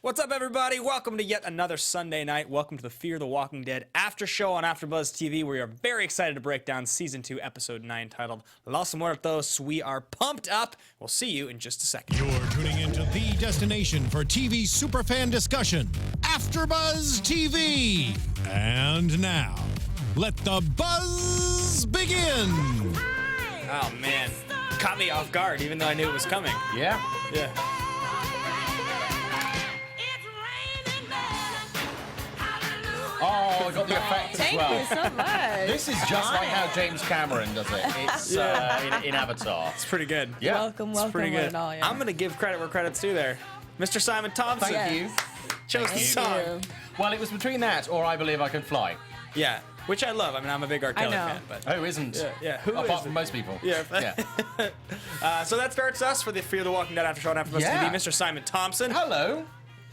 What's up, everybody? Welcome to yet another Sunday night. Welcome to the Fear the Walking Dead after show on AFTERBUZZ TV. We are very excited to break down Season 2, Episode 9, titled Los Muertos. We are pumped up. We'll see you in just a second. You're tuning into the destination for TV superfan discussion, AFTERBUZZ TV. And now, let the buzz begin. Oh, man. Caught me off guard, even though I knew it was coming. Yeah? Yeah. Oh, I got the effect as well. Thank you so much. This is just like how James Cameron does it. It's in Avatar. It's pretty good. Yeah. Welcome, It's pretty good. All, yeah. I'm going to give credit where credit's due there. Mr. Simon Thompson. Thank you. Chose the song. Well, it was between that or I Believe I Can Fly. Yeah, which I love. I mean, I'm a big R. Kelly fan. But Who isn't? Yeah. Who Apart isn't? from most people. Yeah. Yeah. So that starts us for the Fear the Walking Dead after show on AFTERBUZZ Yeah. TV. Mr. Simon Thompson. Hello.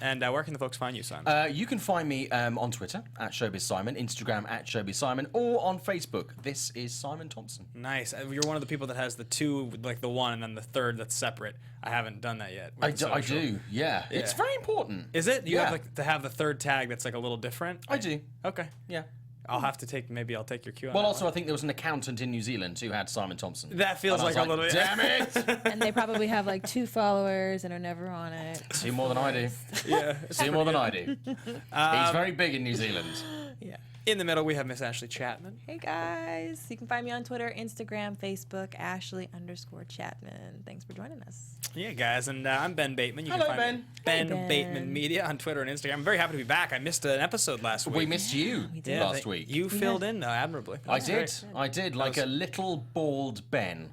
And where can the folks find you, Simon? You can find me on Twitter at Showbiz Simon, Instagram at Showbiz Simon, or on Facebook. This is Simon Thompson. Nice. You're one of the people that has the two, like the one and then the third that's separate. I haven't done that yet. I do, yeah. It's very important. Is it? You Yeah. have like to have the third tag that's like a little different? I do. Okay. Yeah. I'll have to take, maybe I'll take your cue on Well, that also, one. I think there was an accountant in New Zealand who had Simon Thompson. That feels And I like was a little bit. Damn it! And they probably have like 2 followers and are never on it. See more than I do. Yeah. See more than I do. He's very big in New Zealand. Yeah. In the middle, we have Miss Ashley Chatman. Hey guys, you can find me on Twitter, Instagram, Facebook, Ashley_Chatman. Thanks for joining us. Yeah, guys, and I'm Ben Bateman. You Hello, can find me Ben. Ben Hey, Ben. Bateman Media on Twitter and Instagram. I'm very happy to be back. I missed an episode last week. We missed you did. last week. You filled in admirably. I That's did. great. I did, like a little bald Ben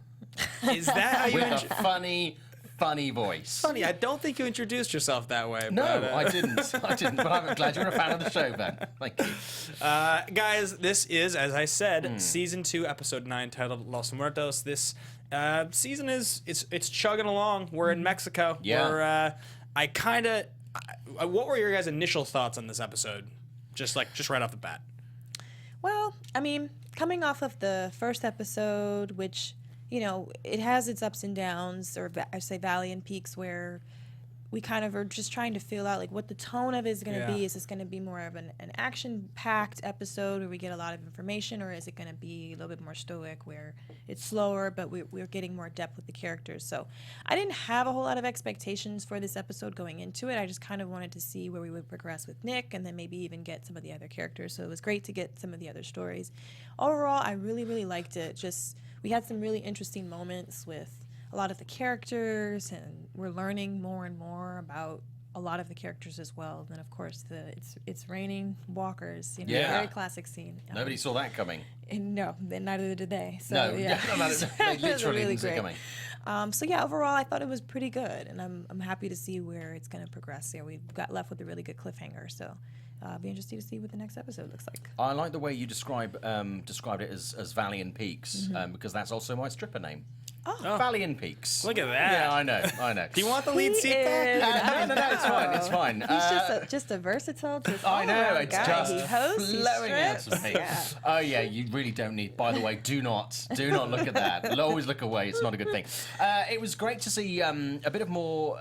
Is that how you with a funny voice. Funny, I don't think you introduced yourself that way. No, but, I didn't. I didn't. But I'm glad you're a fan of the show, Ben. Thank you. Guys, this is, as I said, Season 2, Episode 9, titled Los Muertos. This season it's chugging along. We're in Mexico. Yeah. What were your guys' initial thoughts on this episode? Just right off the bat. Well, I mean, coming off of the first episode, which, you know, it has its ups and downs, or I say valley and peaks, where we kind of are just trying to feel out like what the tone of it is going to be. Is this going to be more of an action-packed episode where we get a lot of information, or is it going to be a little bit more stoic where it's slower but we're getting more depth with the characters? So I didn't have a whole lot of expectations for this episode going into it. I just kind of wanted to see where we would progress with Nick and then maybe even get some of the other characters. So it was great to get some of the other stories. Overall, I really, really liked it. We had some really interesting moments with a lot of the characters, and we're learning more and more about a lot of the characters as well. And then, of course, it's raining walkers. You know, Yeah. very classic scene. Nobody saw that coming. And no, neither did they. So, No, yeah. they It was literally really didn't see it great. coming. So yeah, overall, I thought it was pretty good, and I'm happy to see where it's going to progress. Yeah, we got left with a really good cliffhanger. So. Be interested to see what the next episode looks like. I like the way you described it as Valley and Peaks, because that's also my stripper name. Oh. Valley and Peaks. Look at that. Yeah, I know. Do you want the lead seat back? No, it's fine. It's fine. He's just a versatile, I know, all-around it's guy. just He hosts, he flowing out of strips. me. Yeah. Oh yeah, you really don't need. By the way, do not look at that. Always look away. It's not a good thing. It was great to see a bit of more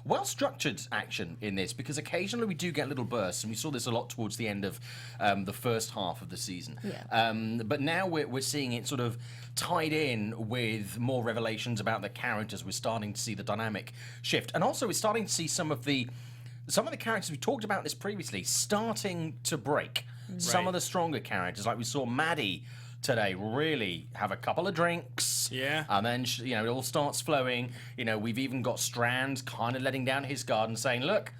well-structured action in this, because occasionally we do get little bursts, and we saw this a lot towards the end of the first half of the season. Yeah. But now we're seeing it sort of tied in with more revelations about the characters. We're starting to see the dynamic shift, and also we're starting to see some of the characters we talked about this previously starting to break. Some of the stronger characters, like we saw Maddie today, really have a couple of drinks. Yeah. And then, it all starts flowing. You know, we've even got Strand kind of letting down his guard and saying, look,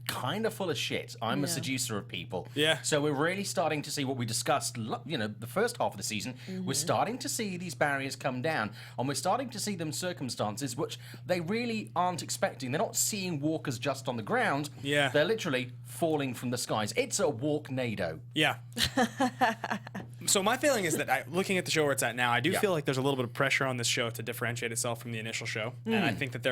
kind of full of shit. I'm a seducer of people. Yeah. So we're really starting to see what we discussed, the first half of the season. We're starting to see these barriers come down, and we're starting to see them circumstances which they really aren't expecting. They're not seeing walkers just on the ground. Yeah. They're literally falling from the skies. It's a walknado. Yeah. So my feeling is that looking at the show where it's at now, I do feel like there's a little bit of pressure on this show to differentiate itself from the initial show. And I think that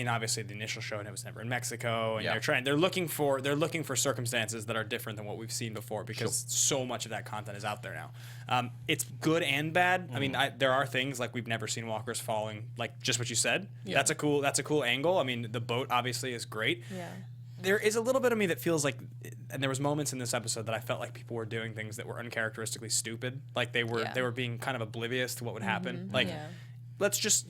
obviously the initial show, and it was never in Mexico, and they're looking for circumstances that are different than what we've seen before, because so much of that content is out there now. It's good and bad. I mean, there are things like we've never seen walkers falling, like just what you said. Yeah. That's a cool angle. I mean, the boat obviously is great. Yeah. there is a little bit of me that feels like, and there was moments in this episode that I felt like people were doing things that were uncharacteristically stupid. Like they were being kind of oblivious to what would happen. Like, let's just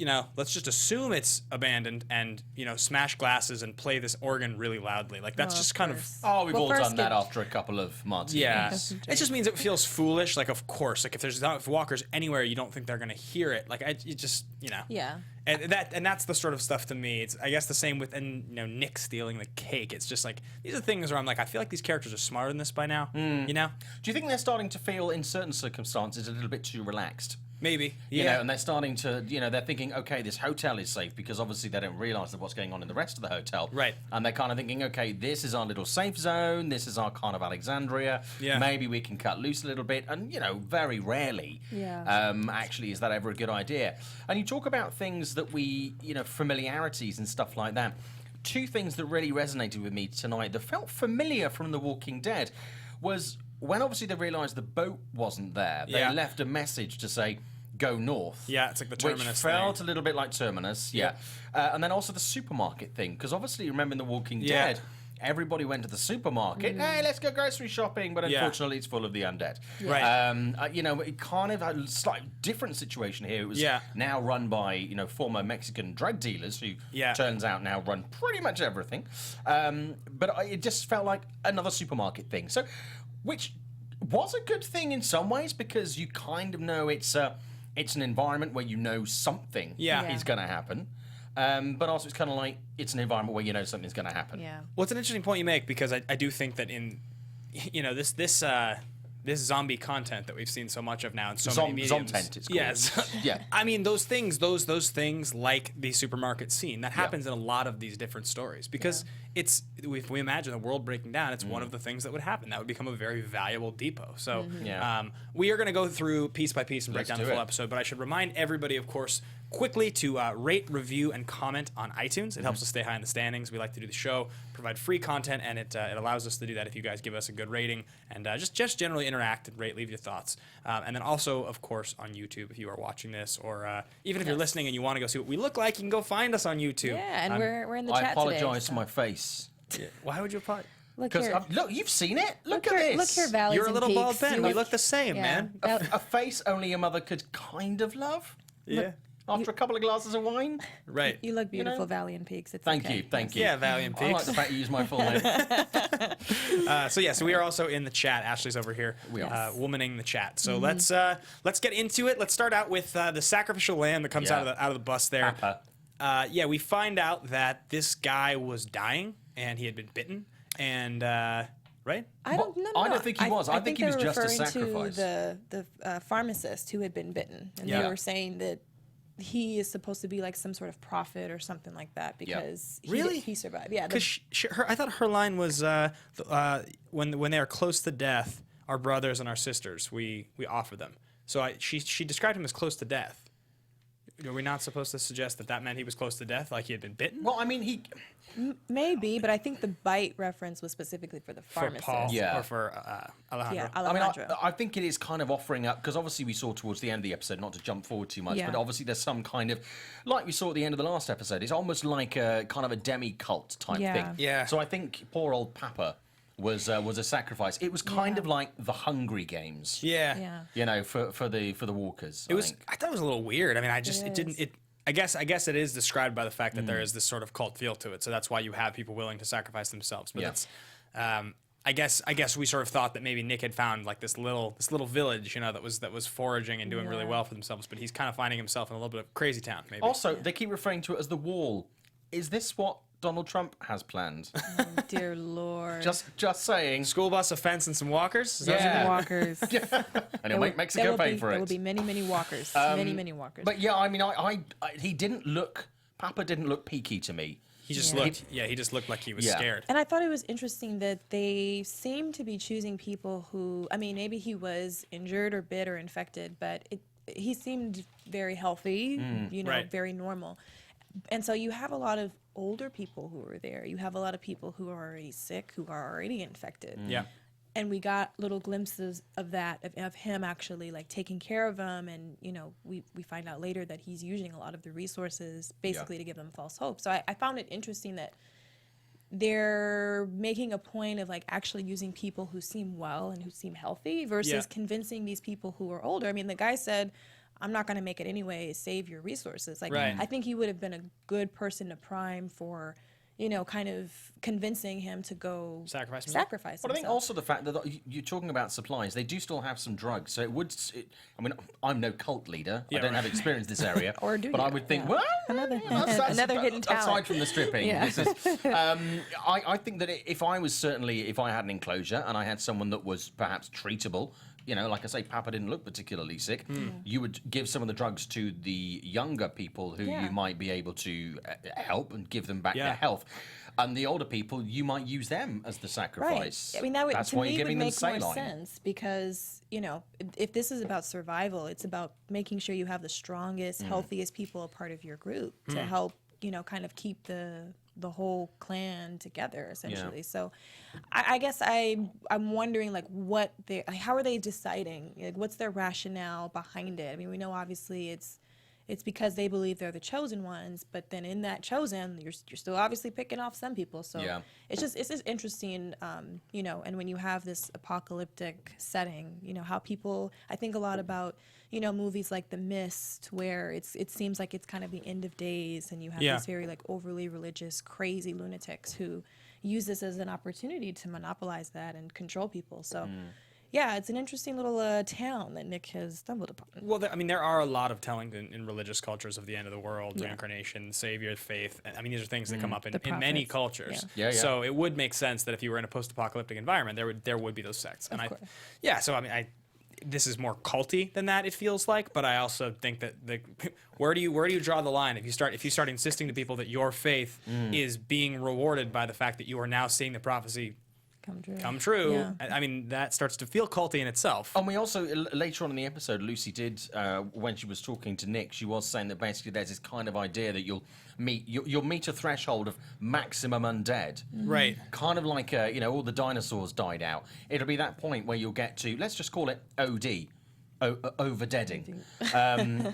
assume it's abandoned and, smash glasses and play this organ really loudly. Like that's just kind of. Oh, we've all done that after a couple of martinis. Yeah. It just means it feels foolish. Like, of course, like if walkers anywhere, you don't think they're going to hear it. Like you just. Yeah. And that's the sort of stuff to me. It's, I guess, the same with Nick stealing the cake. It's just like these are things where I'm like, I feel like these characters are smarter than this by now. Do you think they're starting to feel in certain circumstances a little bit too relaxed? Maybe. You know, and they're starting to, they're thinking, okay, this hotel is safe because obviously they don't realize what's going on in the rest of the hotel. Right. And they're kind of thinking, okay, this is our little safe zone. This is our kind of Alexandria. Yeah. Maybe we can cut loose a little bit. And, very rarely, actually, is that ever a good idea. And you talk about things that we, familiarities and stuff like that. Two things that really resonated with me tonight that felt familiar from The Walking Dead was when obviously they realized the boat wasn't there, they left a message to say, go north. Yeah, it's like the Terminus which felt a little bit like Terminus, and then also the supermarket thing, because obviously, remember in The Walking Dead, everybody went to the supermarket, hey, let's go grocery shopping, but unfortunately it's full of the undead. Right. It kind of a slightly different situation here. It was now run by, former Mexican drug dealers who turns out now run pretty much everything. But it just felt like another supermarket thing. So, which was a good thing in some ways because you kind of know it's an environment where you know something is going to happen. But also it's kind of like it's an environment where you know something's going to happen. Yeah. Well, it's an interesting point you make because I do think that in, this zombie content that we've seen so much of now in so many mediums. Zomtent, it's called. Yes. Yeah. I mean, those things like the supermarket scene, that happens in a lot of these different stories because it's, if we imagine the world breaking down, it's one of the things that would happen. That would become a very valuable depot. So we are going to go through piece by piece and break down the full episode, but I should remind everybody, of course, quickly to rate, review, and comment on iTunes. It helps us stay high in the standings. We like to do the show, provide free content, and it allows us to do that if you guys give us a good rating and just generally interact and rate, leave your thoughts. And then also, of course, on YouTube if you are watching this, or even if you're listening and you want to go see what we look like, you can go find us on YouTube. Yeah, and we're in the chat I apologize today, for my face. Why would you apologize? Look Because here. look, you've seen it. Look at here, this. Look here, valleys You're a and little bald peaks. Ben. We look the same, man. A face only a mother could kind of love. Yeah. After a couple of glasses of wine. Right. You look beautiful, Valley and Peaks. It's Thank okay. you, thank you. Yeah, Valley and I like Peaks. the fact you use my full name. So we are also in the chat. Ashley's over here, We are. womaning the chat. So let's get into it. Let's start out with the sacrificial lamb that comes out of the bus there. Papa. We find out that this guy was dying and he had been bitten, and right. I don't know. I don't think he was. I think he was just a they were referring sacrifice. to the pharmacist who had been bitten, and they were saying that he is supposed to be like some sort of prophet or something like that because he survived. Yeah, Because I thought her line was when they are close to death, our brothers and our sisters, we offer them. So she described him as close to death. Are we not supposed to suggest that meant he was close to death, like he had been bitten? Well, I mean, maybe, but I think the bite reference was specifically for the for pharmacist. Paul, Yeah. or for Alejandro. Yeah, I mean, Alejandro. I think it is kind of offering up, because obviously we saw towards the end of the episode, not to jump forward too much, Yeah. but obviously there's some kind of, like we saw at the end of the last episode, it's almost like a kind of a demi-cult type Yeah. thing. Yeah. So I think poor old Papa was a sacrifice. It was kind of like the Hungry Games. Yeah. Yeah. For the walkers. It was. I thought it was a little weird. I mean, it didn't. I guess it is described by the fact that there is this sort of cult feel to it. So that's why you have people willing to sacrifice themselves. But it's, I guess we sort of thought that maybe Nick had found like this little village, that was foraging and doing really well for themselves. But he's kind of finding himself in a little bit of crazy town. Maybe. Also, they keep referring to it as the Wall. Is this what Donald Trump has planned? Oh, dear Lord. just saying. School bus, a fence, and some walkers. Is that what Yeah. Walkers. And he'll make Mexico pay for it. There will be many, many walkers. Many walkers. But yeah, I mean, he didn't look. Papa didn't look peaky to me. He just looked. He just looked like he was scared. And I thought it was interesting that they seem to be choosing people who, I mean, maybe he was injured or bit or infected, but he seemed very healthy, Right. very normal. And so you have a lot of older people who are there. You have a lot of people who are already sick, who are already infected. Yeah. And we got little glimpses of that, of him actually like taking care of them. And, we find out later that he's using a lot of the resources basically to give them false hope. So I found it interesting that they're making a point of like actually using people who seem well and who seem healthy versus convincing these people who are older. I mean, the guy said, I'm not going to make it anyway, save your resources. Like, I think he would have been a good person to prime for, you know, kind of convincing him to go sacrifice himself. But I think also the fact that you're talking about supplies, they do still have some drugs. So I mean, I'm no cult leader. I don't have experience in this area. Or do but you? I would think, well, another that's hidden talent. Aside from the stripping. I think that if I had an enclosure and I had someone that was perhaps treatable, you know, like I say, Papa didn't look particularly sick, you would give some of the drugs to the younger people who you might be able to help and give them back their health. And the older people, you might use them as the sacrifice. Right. I mean, that would, that's to why me, you're would giving make them more saline. sense because, you know, if this is about survival, it's about making sure you have the strongest, healthiest people a part of your group to help, you know, kind of keep the whole clan together, essentially. So I guess I'm wondering, like, how are they deciding? Like, what's their rationale behind it? I mean, we know obviously it's because they believe they're the chosen ones, but then in that chosen, you're still obviously picking off some people. So it's just interesting, you know. And when you have this apocalyptic setting, you know, how people, I think a lot about, you know, movies like The Mist, where it seems like it's kind of the end of days, and you have these very like overly religious, crazy lunatics who use this as an opportunity to monopolize that and control people. So. Yeah, it's an interesting little town that Nick has stumbled upon. Well, I mean, there are a lot of tellings in religious cultures of the end of the world, reincarnation, savior, faith. I mean, these are things that come up in many cultures. So it would make sense that if you were in a post-apocalyptic environment, there would be those sects. And so I mean, this is more culty than that, it feels like. But I also think that where do you draw the line if you start insisting to people that your faith is being rewarded by the fact that you are now seeing the prophecy come true. Yeah. I mean, that starts to feel culty in itself. And we also, later on in the episode, Lucy did, when she was talking to Nick, she was saying that basically there's this kind of idea that you'll meet a threshold of maximum undead. Right. Kind of like, you know, all the dinosaurs died out. It'll be that point where you'll get to, let's just call it OD. Overdeading.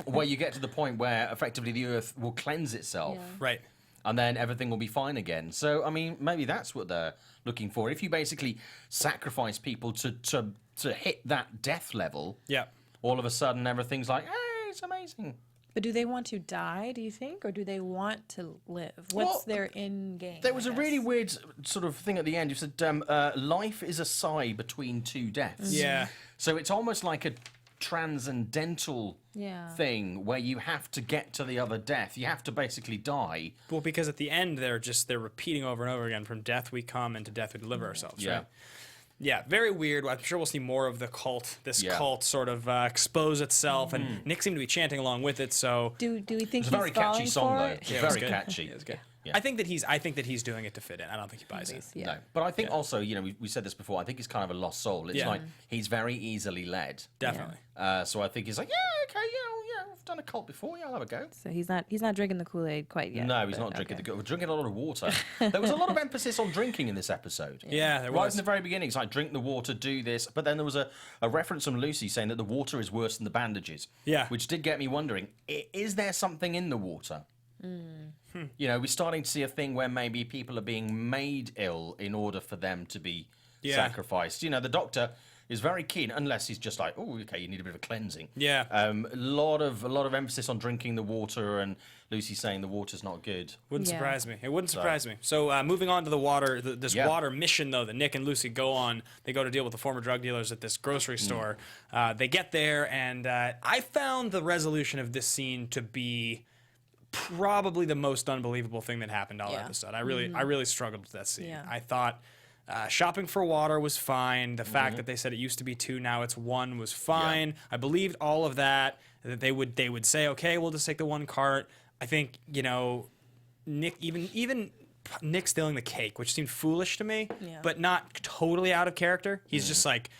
Where you get to the point where effectively the earth will cleanse itself. Right. And then everything will be fine again. So, I mean, maybe that's what they're looking for. If you basically sacrifice people to hit that death level, all of a sudden everything's like, hey, it's amazing. But do they want to die, do you think? Or do they want to live? What's their end game? There was a really weird sort of thing at the end. You said, life is a sigh between two deaths. Yeah. So it's almost like a transcendental thing where you have to get to the other death. You have to basically die. Well, because at the end they're repeating over and over again, from death we come and to death we deliver ourselves. Right? Yeah, very weird. I'm sure we'll see more of the cult. This cult sort of expose itself, and Nick seemed to be chanting along with it. So do we think it's a very catchy song, though? It's very catchy. It was good. I think that he's doing it to fit in. I don't think he buys it. No, but I think also, you know, we said this before. I think he's kind of a lost soul. It's like he's very easily led. Definitely. So I think he's like, okay, I've done a cult before. I'll have a go. So he's not drinking the Kool-Aid quite yet. No, he's not drinking the. We're drinking a lot of water. There was a lot of emphasis on drinking in this episode. Yeah, there was. Right from the very beginning, it's like drink the water, do this. But then there was a reference from Lucy saying that the water is worse than the bandages. Yeah. Which did get me wondering: is there something in the water? You know, we're starting to see a thing where maybe people are being made ill in order for them to be sacrificed. You know, the doctor is very keen, unless he's just like, oh, okay, you need a bit of a cleansing. Yeah. A lot of emphasis on drinking the water, and Lucy saying the water's not good. Wouldn't surprise me. It wouldn't surprise me. So moving on to the water, this water mission though that Nick and Lucy go on, they go to deal with the former drug dealers at this grocery store. They get there, and I found the resolution of this scene to be probably the most unbelievable thing that happened all episode. I really struggled with that scene. I thought shopping for water was fine. The fact that they said it used to be 2, now it's 1 was fine. I believed all of that. That they would say, okay, we'll just take the 1 cart. I think, you know, Nick, even Nick stealing the cake, which seemed foolish to me, but not totally out of character. He's just like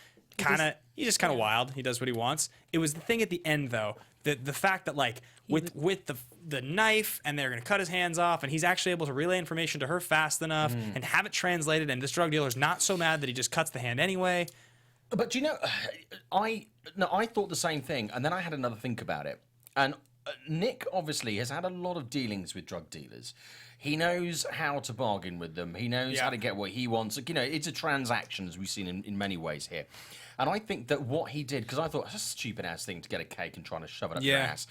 he's just kind of wild. He does what he wants. It was the thing at the end though. The fact that like with the knife, and they're going to cut his hands off, and he's actually able to relay information to her fast enough and have it translated, and this drug dealer's not so mad that he just cuts the hand anyway. But do you know, I thought the same thing, and then I had another think about it. And Nick obviously has had a lot of dealings with drug dealers. He knows how to bargain with them. He knows how to get what he wants. You know, it's a transaction, as we've seen in many ways here. And I think that what he did, because I thought, that's a stupid-ass thing to get a cake and trying to shove it up your ass.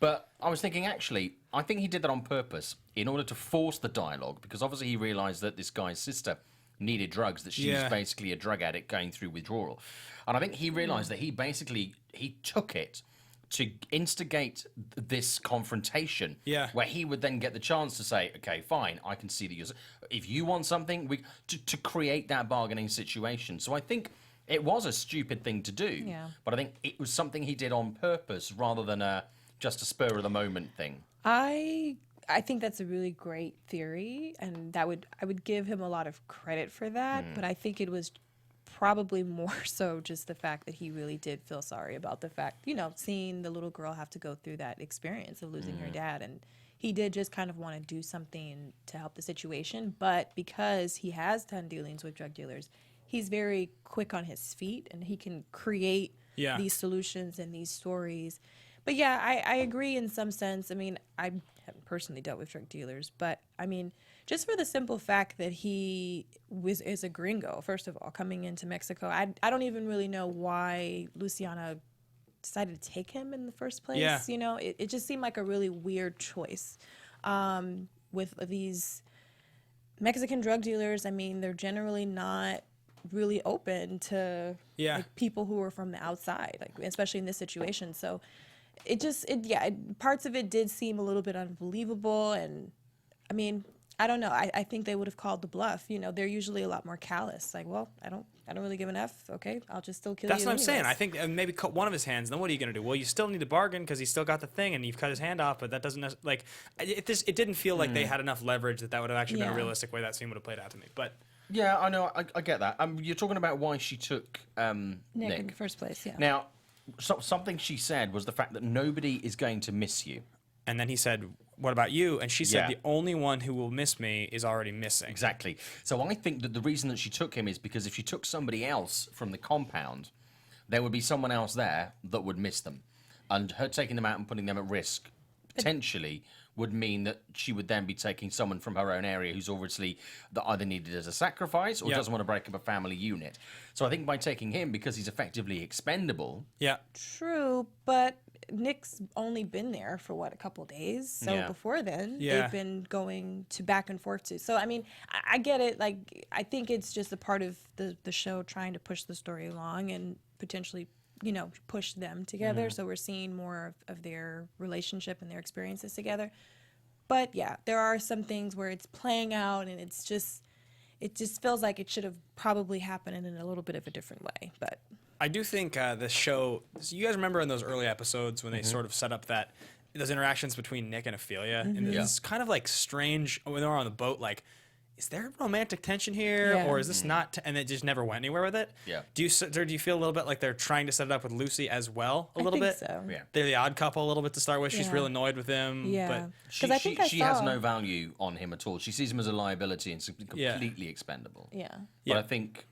But I was thinking, actually, I think he did that on purpose in order to force the dialogue, because obviously he realised that this guy's sister needed drugs, that she's basically a drug addict going through withdrawal. And I think he realised that he took it to instigate this confrontation, where he would then get the chance to say, okay, fine, I can see that if you want something, to create that bargaining situation. So I think it was a stupid thing to do, but I think it was something he did on purpose rather than just a spur of the moment thing. I think that's a really great theory, and I would give him a lot of credit for that. But I think it was probably more so just the fact that he really did feel sorry about the fact, seeing the little girl have to go through that experience of losing her dad, and he did just kind of want to do something to help the situation. But because he has done dealings with drug dealers, he's very quick on his feet, and he can create these solutions and these stories. But yeah, I agree in some sense. I mean, I haven't personally dealt with drug dealers, but I mean, just for the simple fact that he is a gringo, first of all, coming into Mexico. I don't even really know why Luciana decided to take him in the first place. Yeah. It just seemed like a really weird choice. With these Mexican drug dealers, I mean, they're generally not really open to people who are from the outside, especially in this situation. So parts of it did seem a little bit unbelievable, and I mean, I don't know. I think they would have called the bluff. They're usually a lot more callous. Like, well, I don't really give an F. Okay, I'll just still kill you. That's what I'm saying. I think maybe cut one of his hands. Then what are you going to do? Well, you still need to bargain because he's still got the thing, and you've cut his hand off. But that doesn't it didn't feel like they had enough leverage that would have actually been a realistic way that scene would have played out to me. But yeah, I know. I get that. You're talking about why she took Nick in the first place. Yeah. Now, something she said was the fact that nobody is going to miss you. And then he said, what about you? And she said, the only one who will miss me is already missing. Exactly. So I think that the reason that she took him is because if she took somebody else from the compound, there would be someone else there that would miss them. And her taking them out and putting them at risk, potentially, would mean that she would then be taking someone from her own area who's obviously either needed as a sacrifice or doesn't want to break up a family unit. So I think by taking him, because he's effectively expendable... Yeah. True, but Nick's only been there for, a couple days? So before then, they've been going to back and forth too. So, I mean, I get it. Like, I think it's just a part of the show trying to push the story along and potentially... push them together. So we're seeing more of their relationship and their experiences together. But yeah, there are some things where it's playing out and it just feels like it should have probably happened in a little bit of a different way. But I do think the show, so you guys remember in those early episodes when they sort of set up those interactions between Nick and Ophelia, and it's kind of like strange when they're on the boat, like, is there romantic tension here, or is this not? And it just never went anywhere with it. Yeah. Do you feel a little bit like they're trying to set it up with Lucy as well? A little bit. So. Yeah. They're the odd couple a little bit to start with. She's real annoyed with him. Yeah. But I think she has no value on him at all. She sees him as a liability and completely expendable. Yeah. But I think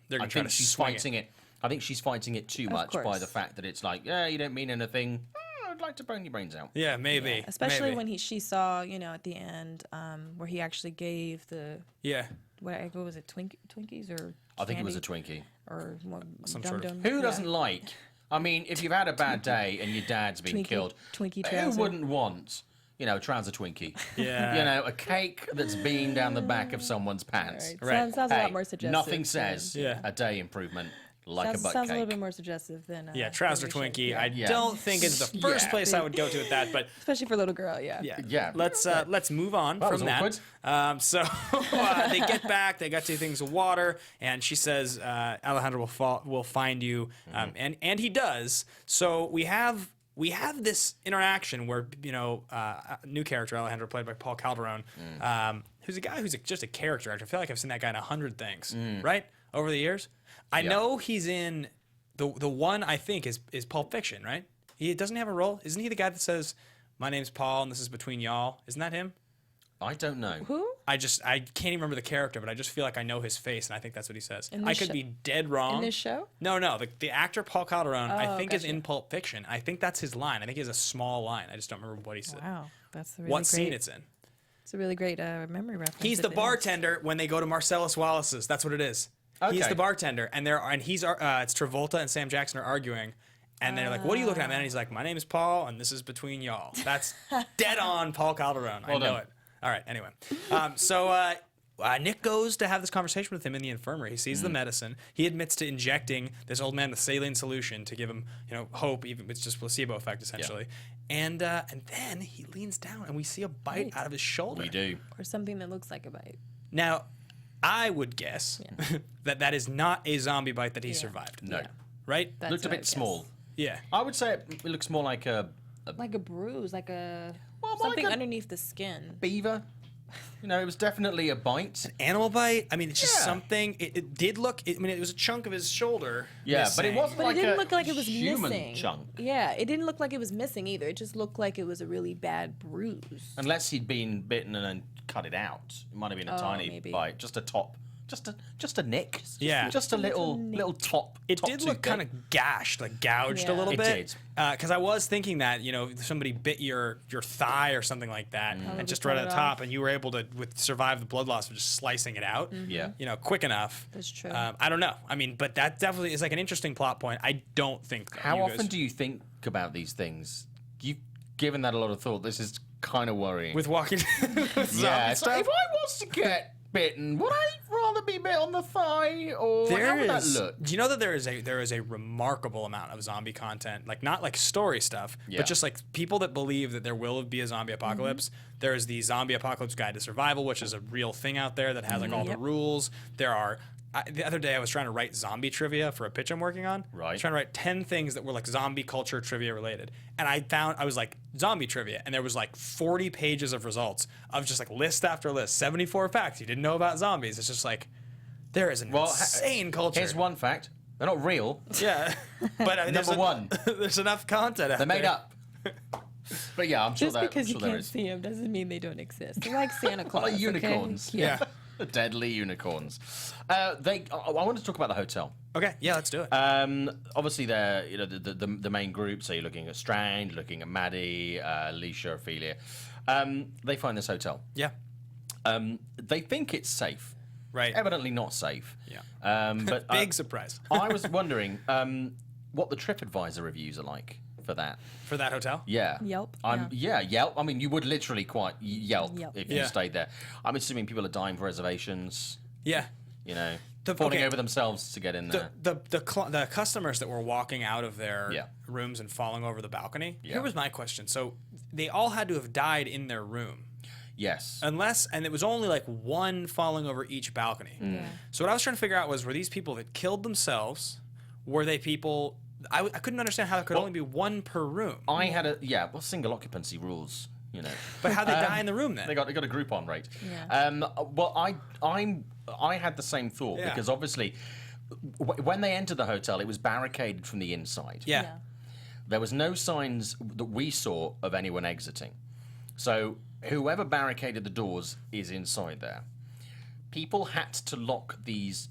she's fighting it. I think she's fighting it too much by the fact that it's like, you don't mean anything. I'd like to bone your brains out. Yeah, maybe. Yeah. Especially when she saw, at the end, where he actually gave the what was it, Twinkies or I think it was a candy? Twinkie or some sort of. Who doesn't like? I mean, if you've had a bad day and your dad's been killed, Twinkie who trouser. wouldn't want? Trouser Twinkie. Yeah. A cake that's been down the back of someone's pants. Right. Sounds a lot more suggestive. Nothing says a day improvement like a butt sounds cake. a little bit more suggestive than trouser Twinkie. Yeah. I don't think it's the first place I would go to with that, but especially for a little girl. Yeah. Let's move on from that. So they get back. They got 2 things of water, and she says Alejandro will find you, and he does. So we have this interaction where a new character, Alejandro, played by Paul Calderon, who's a guy who's just a character actor. I feel like I've seen that guy in 100 things, right, over the years. I know he's in the one I think is Pulp Fiction, right? He doesn't have a role. Isn't he the guy that says, "My name's Paul and this is between y'all"? Isn't that him? I don't know. Who? I can't even remember the character, but I just feel like I know his face, and I think that's what he says. I could be dead wrong. In this show? No. The actor Paul Calderon, I think, is in Pulp Fiction. I think that's his line. I think he has a small line. I just don't remember what he said. Wow, that's really what great. scene it's in. It's a really great memory reference. He's if the it is. bartender when they go to Marcellus Wallace's. That's what it is. He's Okay. the bartender, and he's it's Travolta and Sam Jackson are arguing, and they're like, "What are you looking at, man?" And he's like, "My name is Paul, and this is between y'all." That's dead on Paul Calderon. I know done. it. All right. Anyway, Nick goes to have this conversation with him in the infirmary. He sees the medicine. He admits to injecting this old man with saline solution to give him, hope, even it's just placebo effect essentially. And then he leans down, and we see a bite out of his shoulder. We do. Or something that looks like a bite. Now, I would guess that is not a zombie bite that he survived. No. Yeah. Right? That's Looked a what I bit guess. small. Yeah. I would say it looks more like a Like a bruise, like a Well, something like a- underneath the skin. beaver. It was definitely a bite. Animal bite? I mean, it's just Yeah. something. It did look. It was a chunk of his shoulder. Yeah, but it missing. wasn't But like it didn't a look like it was human missing. chunk. Yeah, it didn't look like it was missing either. It just looked like it was a really bad bruise. Unless he'd been bitten and then cut it out. It might have been a tiny maybe. bite. Just a top. Just a nick. Yeah. Just a little top. It top did look tooth kind bit. of gashed, like gouged a Yeah. little It bit. did. Because I was thinking that somebody bit your thigh or something like that, and Probably just cut right at it the top, off. and you were able to survive the blood loss of just slicing it out. Yeah. Quick enough. That's true. I don't know. I mean, but that definitely is like an interesting plot point. I don't think. How often do you think about these things? You've given that a lot of thought. This is kind of worrying. with walking? yeah, so if I was to get bitten, would I rather be bit on the thigh, or how would that look? Do you know that there is a remarkable amount of zombie content, like not like story stuff, Yeah. but just like people that believe that there will be a zombie apocalypse. There is the Zombie Apocalypse Guide to Survival, which is a real thing out there that has like all the rules. There are. The other day I was trying to write zombie trivia for a pitch I'm working on. I Right. was trying to write 10 things that were like zombie culture trivia related. And I was like, zombie trivia. And there was like 40 pages of results of just like list after list, 74 facts you didn't know about zombies. It's just like, there is an insane culture. Here's one fact: they're not real. Yeah. But I mean, Number one. there's enough content out They're made there. up. But yeah, I'm sure Just that because I'm you sure there can't is. see them doesn't mean they don't exist. They're like Santa Claus. Like okay? unicorns. Yeah. Deadly unicorns. I want to talk about the hotel. Okay, yeah, let's do it. Obviously, they're the main group. So you're looking at Strand, you're looking at Maddie, Alicia, Ophelia. They find this hotel. yeah. They think it's safe. Right. Evidently not safe. Yeah. But Big surprise I was wondering what the TripAdvisor reviews are like for that. for that hotel. Yeah. Yelp, Yelp. I mean, you would literally quite Yelp Yelp. if you Yeah. stayed there. I'm assuming people are dying for reservations. Yeah. Falling okay. over themselves to get in there. The customers that were walking out of their Yeah. rooms and falling over the balcony. Yeah. Here was my question. So they all had to have died in their room. Yes. And it was only like one falling over each balcony. Yeah. So what I was trying to figure out was, were these people that killed themselves? Were they people? I couldn't understand how there could only be one per room. I had single occupancy rules, But how'd they die in the room then? They got a Groupon rate. Yeah. Well, I had the same thought Yeah. because obviously when they entered the hotel, it was barricaded from the inside. yeah. Yeah. There was no signs that we saw of anyone exiting. So whoever barricaded the doors is inside there. People had to lock these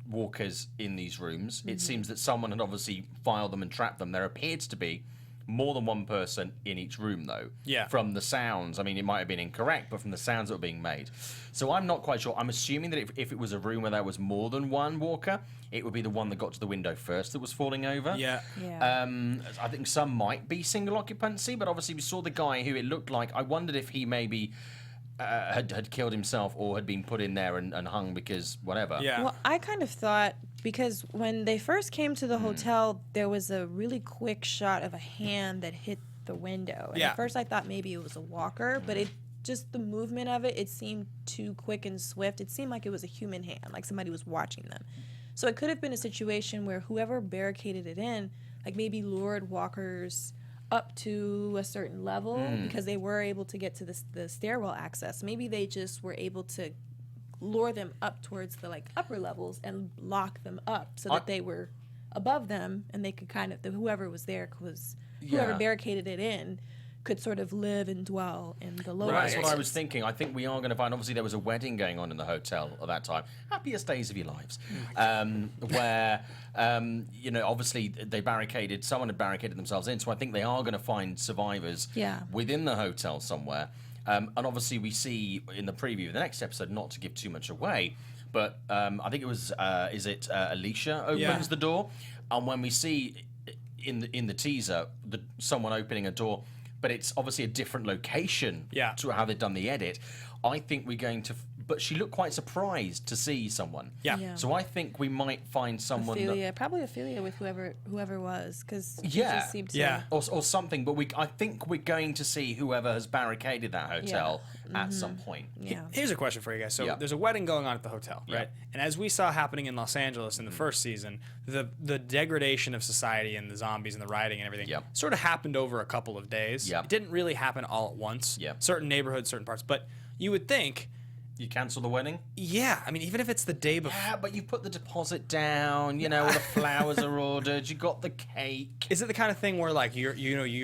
walkers in these rooms. It seems that someone had obviously filed them and trapped them. There appeared to be more than one person in each room, though. Yeah. From the sounds, I mean, it might have been incorrect, but from the sounds that were being made. So I'm not quite sure. I'm assuming that if it was a room where there was more than one walker, it would be the one that got to the window first that was falling over. Yeah. Yeah. I think some might be single occupancy, but obviously we saw the guy who it looked like. I wondered if he maybe had killed himself or had been put in there and hung because whatever. Yeah. Well, I kind of thought, because when they first came to the hotel, there was a really quick shot of a hand that hit the window. And Yeah. at first I thought maybe it was a walker, but just the movement of it seemed too quick and swift. It seemed like it was a human hand, like somebody was watching them. So it could have been a situation where whoever barricaded it in, like maybe lured walkers up to a certain level because they were able to get to the stairwell access. Maybe they just were able to lure them up towards the upper levels and lock them up so that they were above them and they could whoever was there whoever Yeah. barricaded it in could sort of live and dwell in the lower That's what I areas. was thinking. I think we are going to find. Obviously, there was a wedding going on in the hotel at that time. Happiest days of your lives, where obviously someone had barricaded themselves in. So I think they are going to find survivors Yeah. within the hotel somewhere. And obviously we see in the preview of the next episode, not to give too much away, but I think it was, Alicia opens the door. And when we see in the teaser, someone opening a door, but it's obviously a different location to how they've done the edit, I think we're going to... But she looked quite surprised to see someone. Yeah. So I think we might find someone... Probably Ophelia with whoever was, because she Yeah. just seemed to... Yeah. Or something, but I think we're going to see whoever has barricaded that hotel at some point. Yeah. Here's a question for you guys. So there's a wedding going on at the hotel, right? And as we saw happening in Los Angeles in the first season, the degradation of society and the zombies and the rioting and everything sort of happened over a couple of days. It didn't really happen all at once. Certain neighborhoods, certain parts. But you would think... You cancel the wedding? Yeah, I mean, even if it's the day before... Yeah, but you put the deposit down, you know, all the flowers are ordered, you got the cake. Is it the kind of thing where, like, you're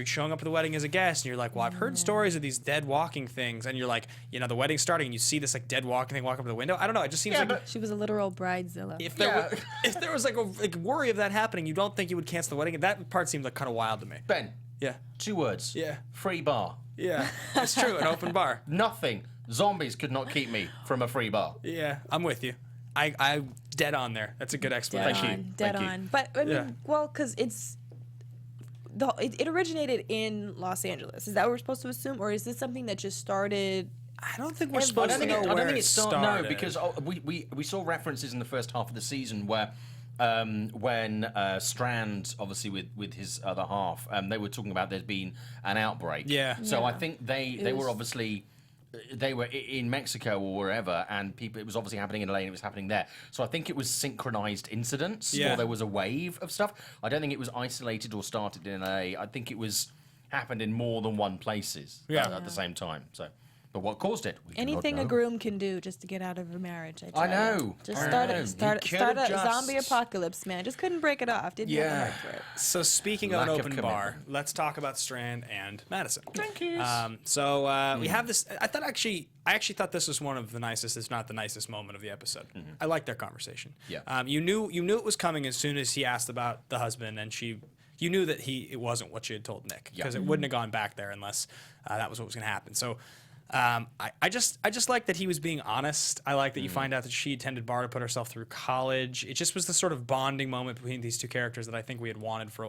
showing up at the wedding as a guest, and you're like, well, I've heard stories of these dead walking things, and you're like, you know, the wedding's starting, and you see this, like, dead walking thing walk up to the window? I don't know, it just seems like... She was a literal bridezilla. If there was, like, a worry of that happening, you don't think you would cancel the wedding? And that part seems, like, kind of wild to me. Ben. Yeah. 2 words. Yeah. Free bar. Yeah, it's true, an open bar. Nothing. Zombies could not keep me from a free bar. Yeah, I'm with you. I dead on there. That's a good explanation. Dead on. But I mean, well, because it originated in Los Angeles. Is that what we're supposed to assume, or is this something that just started? I don't think we're supposed to know where it started. No, because we saw references in the first half of the season where when Strand, obviously with his other half, they were talking about there's been an outbreak. Yeah. So I think they were obviously... They were in Mexico or wherever, and it was obviously happening in LA, and it was happening there. So I think it was synchronized incidents, or there was a wave of stuff. I don't think it was isolated or started in LA. I think it was happened in more than one places at the same time. So, but what caused it? We do not Anything know. a groom can do just to get out of a marriage. I know. You. Just I start know. start a zombie apocalypse, man. Just couldn't break it off. Didn't have the heart for it. So speaking of an Lack of open commitment. bar, let's talk about Strand and Madison. Thank you. We have this. I actually thought this was one of the nicest, if not the nicest moment of the episode. I liked their conversation. Yeah. You knew it was coming as soon as he asked about the husband, and you knew that it wasn't what she had told Nick, because it wouldn't have gone back there unless that was what was going to happen. So. I just like that he was being honest. I like that you find out that she attended bar to put herself through college. It just was the sort of bonding moment between these two characters that I think I'd wanted for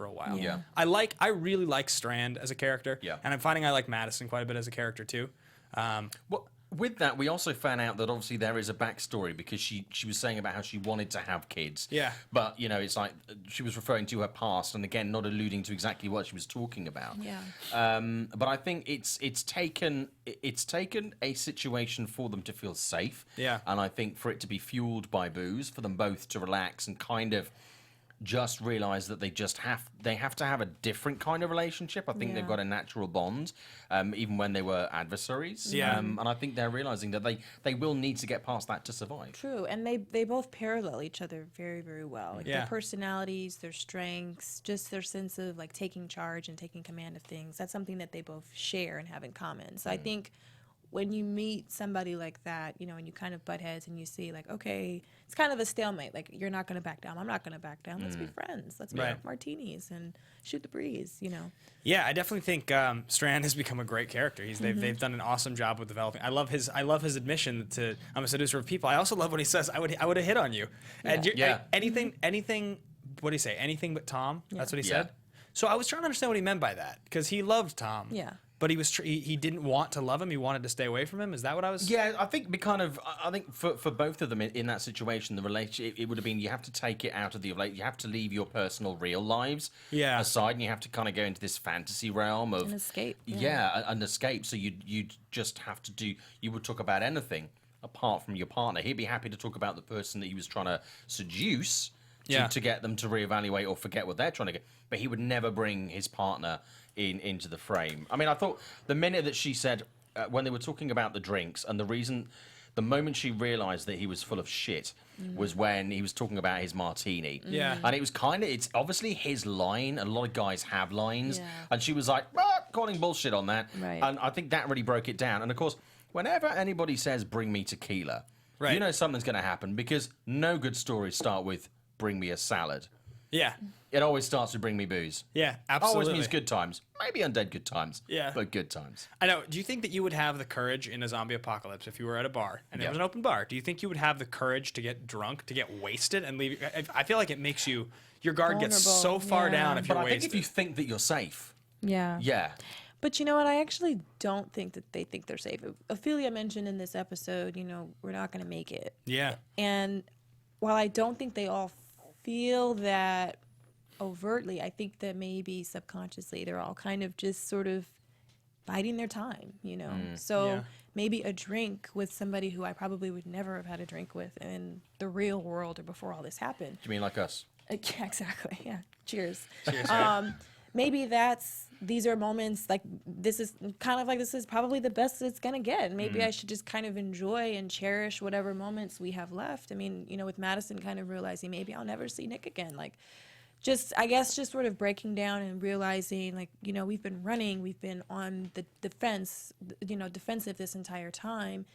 a while. Yeah. I really like Strand as a character. Yeah. And I'm finding I like Madison quite a bit as a character too. Well, with that, we also found out that obviously there is a backstory, because she was saying about how she wanted to have kids. Yeah. But, you know, it's like she was referring to her past, and again, not alluding to exactly what she was talking about. Yeah. But I think it's taken a situation for them to feel safe. Yeah. And I think for it to be fueled by booze, for them both to relax and kind of just realize that they have to have a different kind of relationship. I think they've got a natural bond, even when they were adversaries. Yeah. And I think they're realizing that they will need to get past that to survive. True, and they both parallel each other very, very well. Like their personalities, their strengths, just their sense of like taking charge and taking command of things. That's something that they both share and have in common. So I think when you meet somebody like that, you know, and you kind of butt heads and you see like, okay, it's kind of a stalemate. Like, you're not going to back down. I'm not going to back down. Let's be friends. Let's make martinis and shoot the breeze, you know. Yeah, I definitely think Strand has become a great character. They've done an awesome job with developing. I love his admission to I'm a seducer of people. I also love when he says I would have hit on you. And anything. What do you say? Anything but Tom. That's what he said. So I was trying to understand what he meant by that, because he loved Tom. Yeah. But he didn't want to love him. He wanted to stay away from him. Is that what I was? Yeah, I think I think for both of them in that situation, the relationship, it would have been, you have to take it out of the relationship. You have to leave your personal real lives aside, and you have to kind of go into this fantasy realm of an escape. an escape. So you just have to do. You would talk about anything apart from your partner. He'd be happy to talk about the person that he was trying to seduce to get them to reevaluate or forget what they're trying to get. But he would never bring his partner into the frame. I mean, I thought the minute that she said, when they were talking about the drinks, and the moment she realized that he was full of shit was when he was talking about his martini. Yeah. And it was it's obviously his line. A lot of guys have lines. Yeah. And she was like, calling bullshit on that. Right. And I think that really broke it down. And of course, whenever anybody says, bring me tequila, Right. you know something's going to happen, because no good stories start with, bring me a salad. Yeah. It always starts with bring me booze. Yeah, absolutely. Always means good times. Maybe undead good times. Yeah. But good times. I know. Do you think that you would have the courage in a zombie apocalypse if you were at a bar and it Yeah. was an open bar? Do you think you would have the courage to get drunk, to get wasted, and leave? I feel like it makes you. Your guard gets so Vulnerable, far yeah. down if you're But I wasted. think if you think that you're safe, Yeah. yeah. But you know what? I actually don't think that they think they're safe. Ophelia mentioned in this episode, we're not going to make it. Yeah. And while I don't think they all feel that overtly, I think that maybe subconsciously they're all kind of just sort of biding their time, So Yeah. maybe a drink with somebody who I probably would never have had a drink with in the real world or before all this happened. Do you mean like us? Yeah, exactly. Yeah. Cheers. Cheers. Maybe these are moments like this is probably the best it's gonna get. Maybe I should just kind of enjoy and cherish whatever moments we have left. I mean, with Madison kind of realizing maybe I'll never see Nick again. Like, I guess just sort of breaking down and realizing like, we've been running, we've been on the defensive this entire time.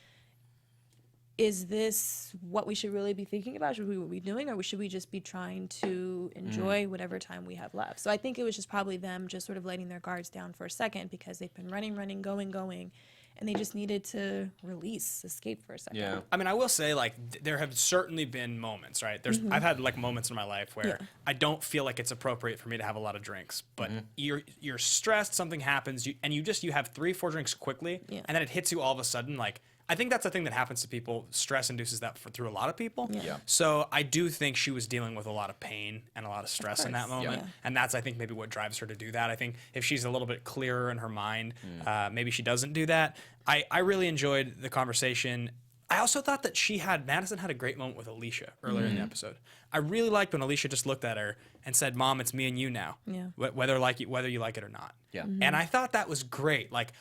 Is this what we should really be thinking about? Should we be doing, or should we just be trying to enjoy whatever time we have left? So I think it was just probably them just sort of letting their guards down for a second because they've been running, going, and they just needed to escape for a second. Yeah. I mean, I will say, like, there have certainly been moments, right? I've had like moments in my life where I don't feel like it's appropriate for me to have a lot of drinks, but you're stressed, something happens, you have 3-4 drinks quickly, and then it hits you all of a sudden, like. I think that's a thing that happens to people. Stress induces that through a lot of people. Yeah. So I do think she was dealing with a lot of pain and a lot of stress in that moment. Yeah. And that's, I think, maybe what drives her to do that. I think if she's a little bit clearer in her mind, maybe she doesn't do that. I really enjoyed the conversation. I also thought that Madison had a great moment with Alicia earlier in the episode. I really liked when Alicia just looked at her and said, "Mom, it's me and you now, whether you like it or not." Yeah. And I thought that was great. Like,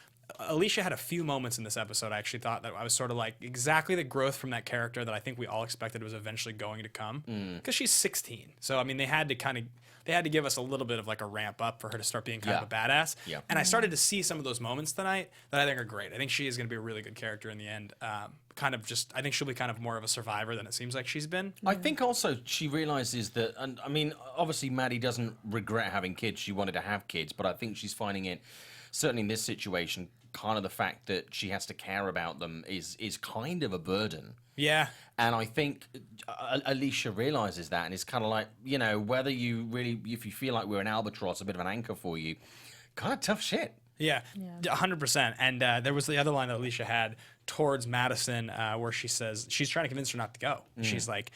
Alicia had a few moments in this episode I actually thought that I was sort of like exactly the growth from that character that I think we all expected was eventually going to come, because she's 16. So I mean, they had to give us a little bit of like a ramp up for her to start being kind of a badass. Yeah. And I started to see some of those moments tonight that I think are great. I think she is going to be a really good character in the end. I think she'll be kind of more of a survivor than it seems like she's been. I think also she realizes that, and I mean, obviously Maddie doesn't regret having kids. She wanted to have kids, but I think she's finding it, certainly in this situation, kind of the fact that she has to care about them is kind of a burden. Yeah. And I think Alicia realizes that and is kind of like, whether if you feel like we're an albatross, a bit of an anchor for you, kind of tough shit. Yeah, 100%. And there was the other line that Alicia had towards Madison where she says, she's trying to convince her not to go. She's like,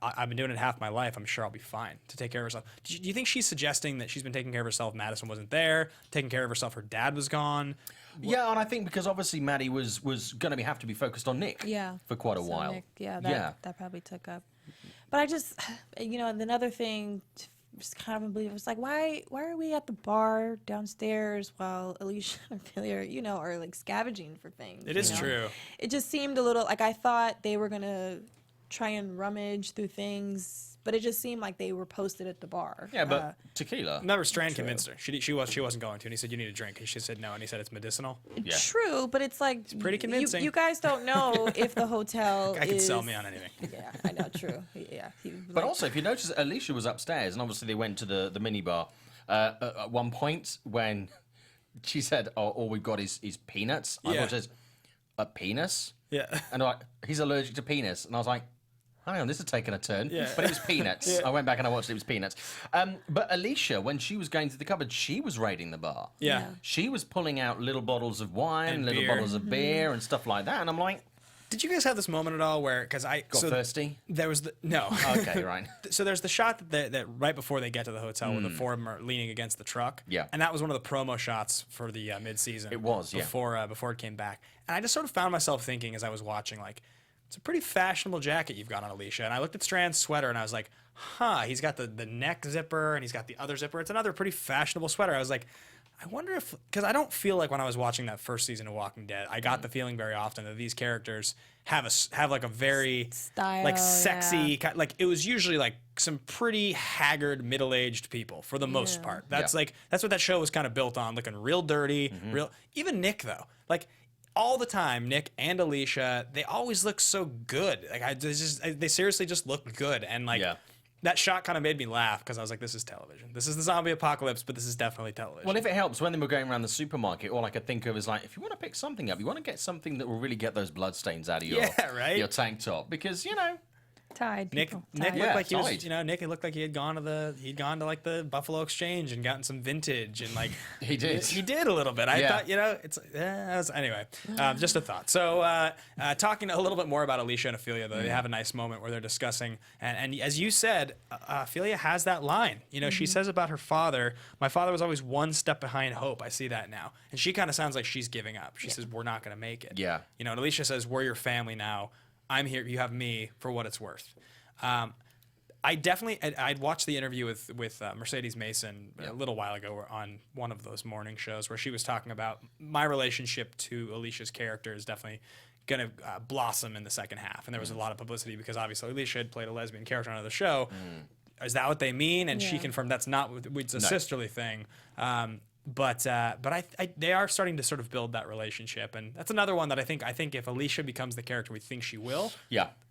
I've been doing it half my life. I'm sure I'll be fine to take care of herself. Do you think she's suggesting that she's been taking care of herself? Madison wasn't there, taking care of herself. Her dad was gone. Yeah, and I think because obviously Maddie was going to have to be focused on Nick for quite a while. Nick, that probably took up. But I just, another thing just kind of unbelievable. It's like, why are we at the bar downstairs while Alicia and Ophelia, are like scavenging for things? It is true. It just seemed a little like I thought they were gonna try and rummage through things, but it just seemed like they were posted at the bar. Yeah, but tequila. Remember, Strand convinced her. She wasn't going to, and he said, "You need a drink," and she said no, and he said it's medicinal. Yeah. True, but it's like pretty convincing. You guys don't know if the hotel. Guy can sell me on anything. Yeah, I know. True. Yeah. But also, if you notice, Alicia was upstairs, and obviously they went to the mini bar at one point when she said, "Oh, all we've got is peanuts." I thought it says, "A penis?" Yeah. And like, he's allergic to penis, and I was like, hang on, this is taking a turn. Yeah. But it was peanuts. Yeah. I went back and I watched it was peanuts. But Alicia, when she was going to the cupboard, she was raiding the bar. Yeah. She was pulling out little bottles of wine, And little beer. bottles of beer, and stuff like that. And I'm like, Did you guys have this moment at all where, because got thirsty? There was no. Okay, right. So there's the shot that right before they get to the hotel where the four of them are leaning against the truck. Yeah. And that was one of the promo shots for the mid-season. It was, yeah. Before it came back. And I just sort of found myself thinking as I was watching, like, it's a pretty fashionable jacket you've got on, Alicia. And I looked at Strand's sweater and I was like, he's got the neck zipper and he's got the other zipper. It's another pretty fashionable sweater. I was like, I wonder if, because I don't feel like when I was watching that first season of Walking Dead, I got the feeling very often that these characters have like a very Style, like sexy, like it was usually like some pretty haggard middle-aged people for the most part. That's like, that's what that show was kind of built on, looking real dirty, real, even Nick though, like all the time, Nick and Alicia, they always look so good. Like they seriously just look good. And like, that shot kind of made me laugh because I was like, this is television. This is the zombie apocalypse, but this is definitely television. Well, if it helps, when they were going around the supermarket, all I could think of is like, if you want to pick something up, you want to get something that will really get those bloodstains out of your your tank top, because Tied. Nick People. looked Tied. like he was, tied. Nick looked like he'd gone to like the Buffalo Exchange and gotten some vintage and like He did. He did a little bit. I thought, it's anyway, just a thought. So talking a little bit more about Alicia and Ophelia, though, they have a nice moment where they're discussing, and as you said, Ophelia has that line. She says about her father, my father was always one step behind hope. I see that now, and she kind of sounds like she's giving up. She says, we're not going to make it. Yeah. And Alicia says, we're your family now. I'm here. You have me for what it's worth. I'd watched the interview with Mercedes Mason a little while ago on one of those morning shows where she was talking about my relationship to Alicia's character is definitely going to blossom in the second half. And there was a lot of publicity because obviously Alicia had played a lesbian character on the show. Is that what they mean? And she confirmed that's not it's a sisterly thing. But they are starting to sort of build that relationship, and that's another one that I think if Alicia becomes the character we think she will,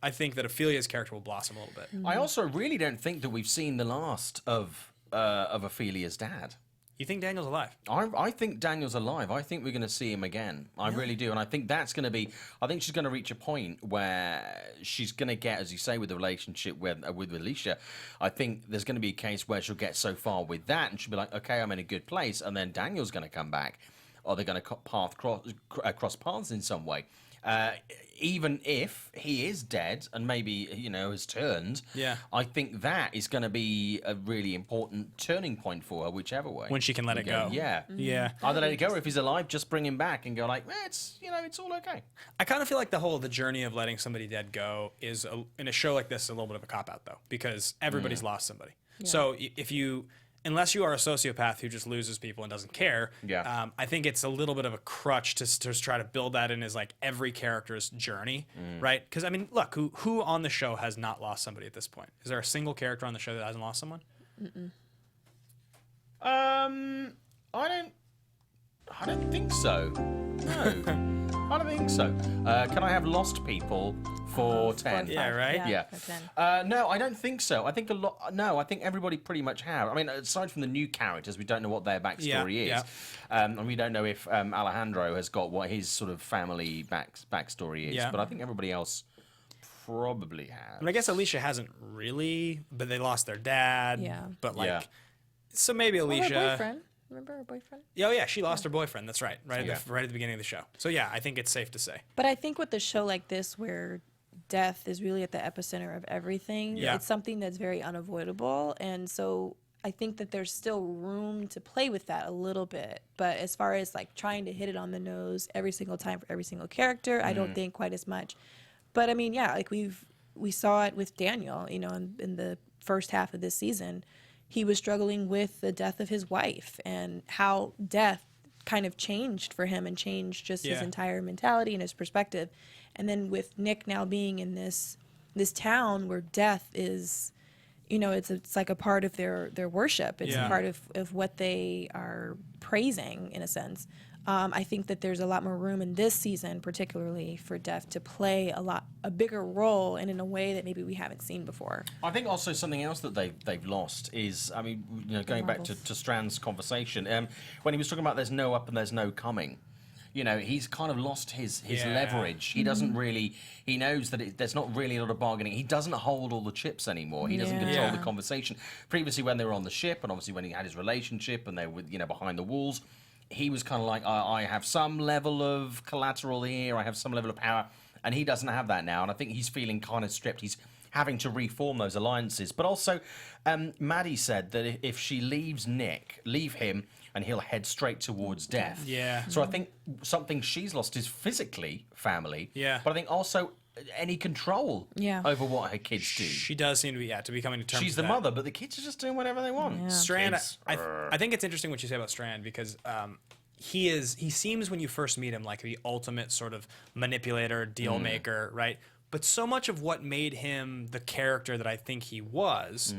I think that Ophelia's character will blossom a little bit. I also really don't think that we've seen the last of Ophelia's dad. You think Daniel's alive? I think Daniel's alive. I think we're going to see him again. I really do. And I think that's going to be... I think she's going to reach a point where she's going to get, as you say, with the relationship with Alicia, I think there's going to be a case where she'll get so far with that and she'll be like, okay, I'm in a good place. And then Daniel's going to come back. Or they're going to cross paths in some way. Even if he is dead and maybe, has turned, I think that is going to be a really important turning point for her, whichever way. When she can let it go. Yeah. Yeah. Either let it go, or if he's alive, just bring him back and go like, it's all okay. I kind of feel like the journey of letting somebody dead go is, in a show like this, a little bit of a cop-out, though, because everybody's lost somebody. Yeah. So unless you are a sociopath who just loses people and doesn't care, I think it's a little bit of a crutch to try to build that in as like every character's journey, right? Because I mean, look, who on the show has not lost somebody at this point? Is there a single character on the show that hasn't lost someone? I don't think so. No. I don't think so. Can I have lost people for 10? Yeah, right? Yeah. For 10. No, I don't think so. I think I think everybody pretty much have. I mean, aside from the new characters, we don't know what their backstory is. And we don't know if Alejandro has got what his sort of family backstory is. Yeah. But I think everybody else probably has. But I guess Alicia hasn't really, but they lost their dad. Yeah. But so maybe Alicia... Her boyfriend. Remember her boyfriend? Oh, yeah, she lost her boyfriend. That's right. Right at the beginning of the show. So, yeah, I think it's safe to say. But I think with a show like this where death is really at the epicenter of everything, it's something that's very unavoidable. And so I think that there's still room to play with that a little bit. But as far as like trying to hit it on the nose every single time for every single character, I don't think quite as much. But I mean, like we saw it with Daniel, in the first half of this season. He was struggling with the death of his wife and how death kind of changed for him and changed just his entire mentality and his perspective. And then with Nick now being in this town where death is, it's like a part of their worship. It's a part of what they are praising in a sense. I think that there's a lot more room in this season, particularly for death, to play a bigger role and in a way that maybe we haven't seen before. I think also something else that they've lost is, I mean, going back to Strand's conversation, when he was talking about there's no up and there's no coming. He's kind of lost his leverage. He doesn't really, he knows that there's not really a lot of bargaining. He doesn't hold all the chips anymore. He doesn't control the conversation. Previously, when they were on the ship, and obviously when he had his relationship and they were, behind the walls, he was kind of like, I have some level of collateral here, I have some level of power, and he doesn't have that now, and I think he's feeling kind of stripped. He's having to reform those alliances. But also, Maddie said that if she leave him, and he'll head straight towards death. Yeah. So I think something she's lost is physically family. Yeah. But I think also any control over what her kids do. She does seem to be coming to terms She's with the that. mother, but the kids are just doing whatever they want. Yeah. Strand, I think it's interesting what you say about Strand because he seems when you first meet him like the ultimate sort of manipulator, deal maker, right? But so much of what made him the character that I think he was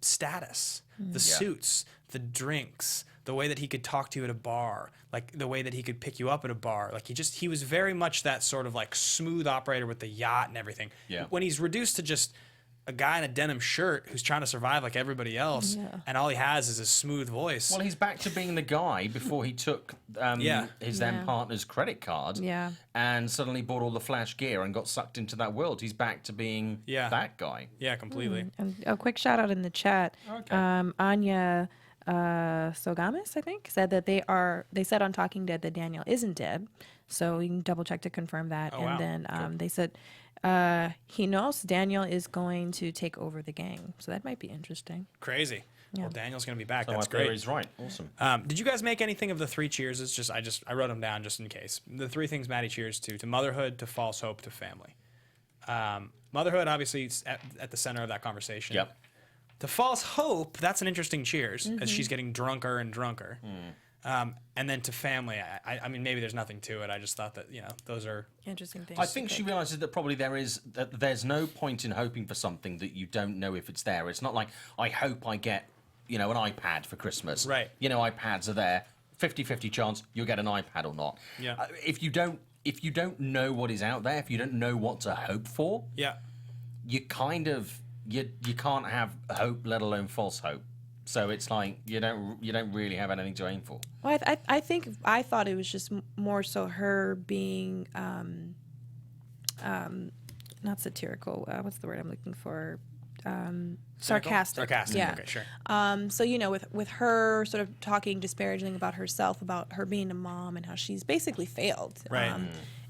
status, the suits, the drinks, the way that he could talk to you at a bar, like the way that he could pick you up at a bar. Like he was very much that sort of like smooth operator with the yacht and everything. Yeah. When he's reduced to just a guy in a denim shirt who's trying to survive like everybody else, and all he has is a smooth voice. Well, he's back to being the guy before he took his then partner's credit card and suddenly bought all the flash gear and got sucked into that world. He's back to being that guy. Yeah, completely. And a quick shout out in the chat. Anya Sogamis, I think, said that they said on Talking Dead that Daniel isn't dead. So you can double check to confirm that. Oh, and then they said he knows Daniel is going to take over the gang. So that might be interesting. Crazy. Well, Daniel's going to be back. So That's my great. theory's right. Awesome. Did you guys make anything of the 3 cheers? I wrote them down just in case. The 3 things Maddie cheers to motherhood, to false hope, to family. Motherhood, obviously, is at the center of that conversation. Yep. To false hope, that's an interesting cheers as she's getting drunker and drunker. And then to family, I mean, maybe there's nothing to it. I just thought that, those are interesting things. I think she realizes that probably there's no point in hoping for something that you don't know if it's there. It's not like, I hope I get, an iPad for Christmas. Right. iPads are there. 50-50 chance you'll get an iPad or not. Yeah. If you don't know what is out there, if you don't know what to hope for, you kind of you can't have hope, let alone false hope. So it's like you don't really have anything to aim for. Well, I thought it was just more so her being not satirical. What's the word I'm looking for? Sarcastic. Sarcastic. Yeah. Okay, sure. So with her sort of talking disparagingly about herself, about her being a mom and how she's basically failed. Right.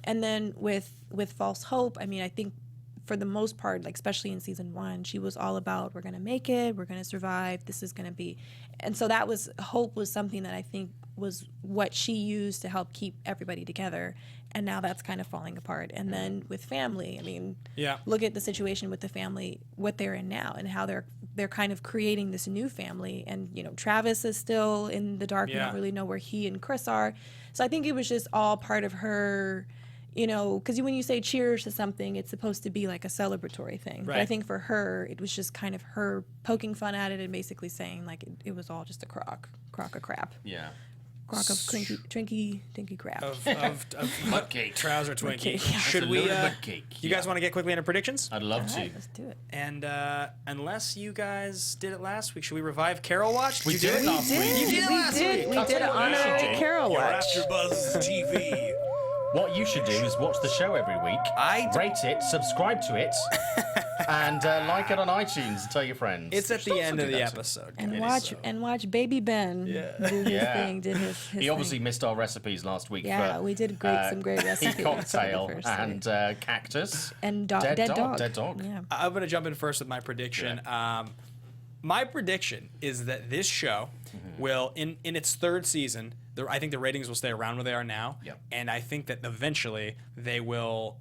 And then with false hope, I mean, I think for the most part, like especially in season 1, she was all about, we're going to make it, we're going to survive, this is going to be. And so hope was something that I think was what she used to help keep everybody together. And now that's kind of falling apart. And then with family, I mean, look at the situation with the family, what they're in now, and how they're kind of creating this new family. And, Travis is still in the dark. We don't really know where he and Chris are. So I think it was just all part of her, because when you say cheers to something, it's supposed to be like a celebratory thing. Right. But I think for her, it was just kind of her poking fun at it and basically saying like it was all just a crock of crap. Yeah. Crock of twinkie crap. Of Mudcake. Trouser Twinkie. Mudcake, yeah. Should That's a we? little mudcake, You guys want to get quickly into predictions? I'd love All to. right, let's do it. And unless you guys did it last week, should we revive Carol Watch? We did it last week. You did it last week. We did an honorary Carol watch. AfterBuzz TV. What you should do is watch the show every week, rate it, subscribe to it, and like it on iTunes and tell your friends. It's at the end of the do that. episode. And guys. watch Baby Ben do his thing. Did his He obviously thing. missed our recipes last week. Yeah, for, we did some great recipes. Heat cocktail for the first and cactus. and dead dog. Dead dog. Yeah. I'm going to jump in first with my prediction. My prediction is that this show will, in its 3rd season, I think the ratings will stay around where they are now. Yep. And I think that eventually they will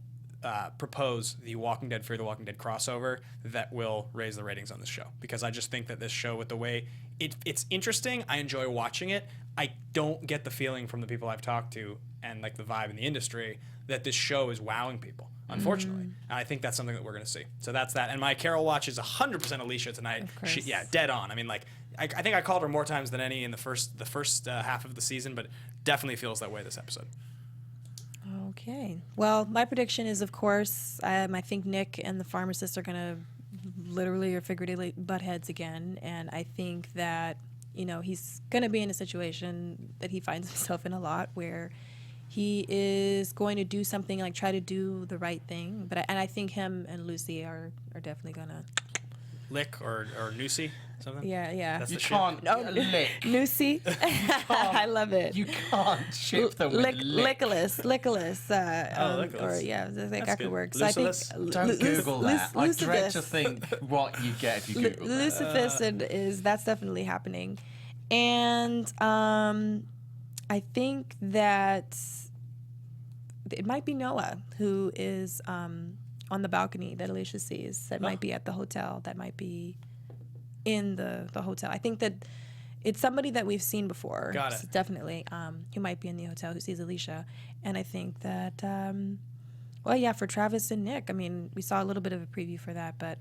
propose the Walking Dead, Fear the Walking Dead crossover that will raise the ratings on this show. Because I just think that this show, with the way it's interesting, I enjoy watching it. I don't get the feeling from the people I've talked to and like the vibe in the industry that this show is wowing people, unfortunately. And I think that's something that we're going to see. So that's that. And my Carol watch is 100% Alicia tonight. Of course. Dead on. I mean, like, I think I called her more times than any in the first half of the season, but definitely feels that way this episode. Okay. Well, my prediction is, of course, I think Nick and the pharmacist are going to literally or figuratively butt heads again. And I think that, he's going to be in a situation that he finds himself in a lot where he is going to do something like try to do the right thing. And I think him and Lucy are definitely going to Lick or Noosey, something? Yeah. That's You the shit. can't lick. Lucy. I love it. You can't ship them with lick. Lickolas. Lickolas. Or yeah, that That's could good. work. So I think Lucilus? Don't Google that. I dread to think what you get if you Google that. Lucifus that's definitely happening, and I think that it might be Noah who is on the balcony that Alicia sees. That might be at the hotel. That might be in the hotel. I think that it's somebody that we've seen before. Got it. So definitely, who might be in the hotel who sees Alicia, and I think that, for Travis and Nick. I mean, we saw a little bit of a preview for that, but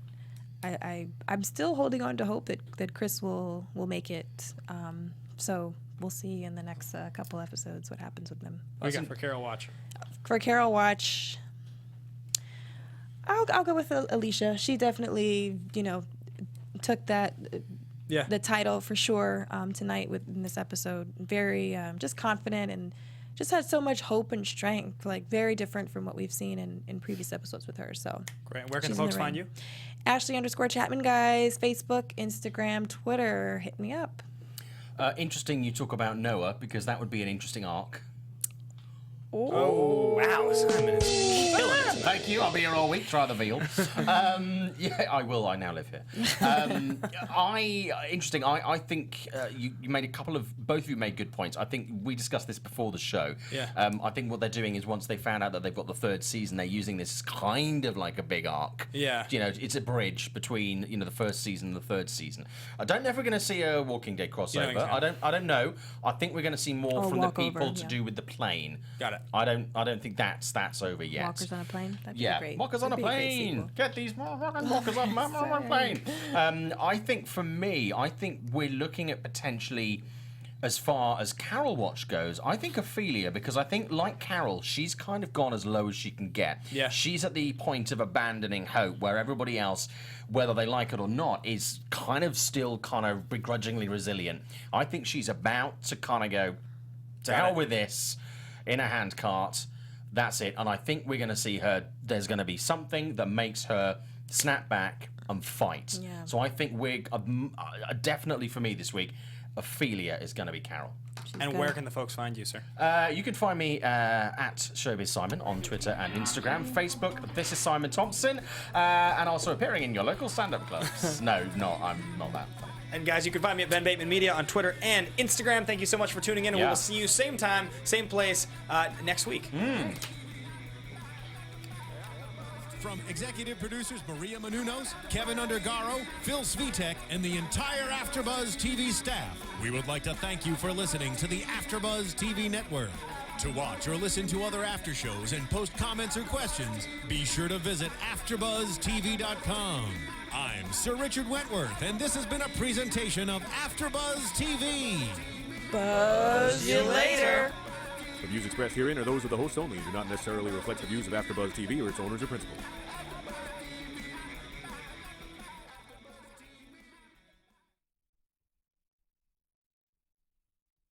I'm still holding on to hope that Chris will make it. So we'll see in the next couple episodes what happens with them. What do you got for Carol Watch? For Carol Watch, I'll go with Alicia. She definitely, took that the title for sure tonight in this episode. Very just confident and just had so much hope and strength, like very different from what we've seen in previous episodes with her. So great. Where can folks find you? Ashley_Chatman, guys. Facebook, Instagram, Twitter. Hit me up. Interesting you talk about Noah, because that would be an interesting arc. Oh, wow. Simon is killing it. Thank you. I'll be here all week. Try the veal. Yeah, I will. I now live here. Interesting. I think you made a couple of, both of you made good points. I think we discussed this before the show. Yeah. I think what they're doing is once they found out that they've got the third season, they're using this kind of like a big arc. Yeah. It's a bridge between the first season and the third season. I don't know if we're going to see a Walking Dead crossover. I don't know. I think we're going to see more from the people to do with the plane. Got it. I don't think that's over yet. Walkers on a plane. That'd be great. Walkers on a That'd be great plane. sequel. Get these walkers on a plane. I think for me, we're looking at potentially, as far as Carol Watch goes, I think Ophelia, because I think like Carol, she's kind of gone as low as she can get. Yeah. She's at the point of abandoning hope, where everybody else, whether they like it or not, is kind of still kind of begrudgingly resilient. I think she's about to kind of go, to hell with this, in a handcart. That's it. And I think we're going to see her, there's going to be something that makes her snap back and fight. Yeah. So I think we're definitely, for me this week, Ophelia is going to be Carol. And where can the folks find you, sir? You can find me at Showbiz Simon on Twitter and Instagram. Facebook, This is Simon Thompson, and also appearing in your local stand-up clubs. No, I'm not that funny. And guys, you can find me at Ben Bateman Media on Twitter and Instagram. Thank you so much for tuning in, and we will see you same time, same place next week. From executive producers Maria Menounos, Kevin Undergaro, Phil Svitek, and the entire AfterBuzz TV staff, we would like to thank you for listening to the AfterBuzz TV network. To watch or listen to other after shows and post comments or questions, be sure to visit AfterBuzzTV.com. I'm Sir Richard Wentworth, and this has been a presentation of AfterBuzz TV. Buzz you later. The views expressed herein are those of the hosts only and do not necessarily reflect the views of AfterBuzz TV or its owners or principals.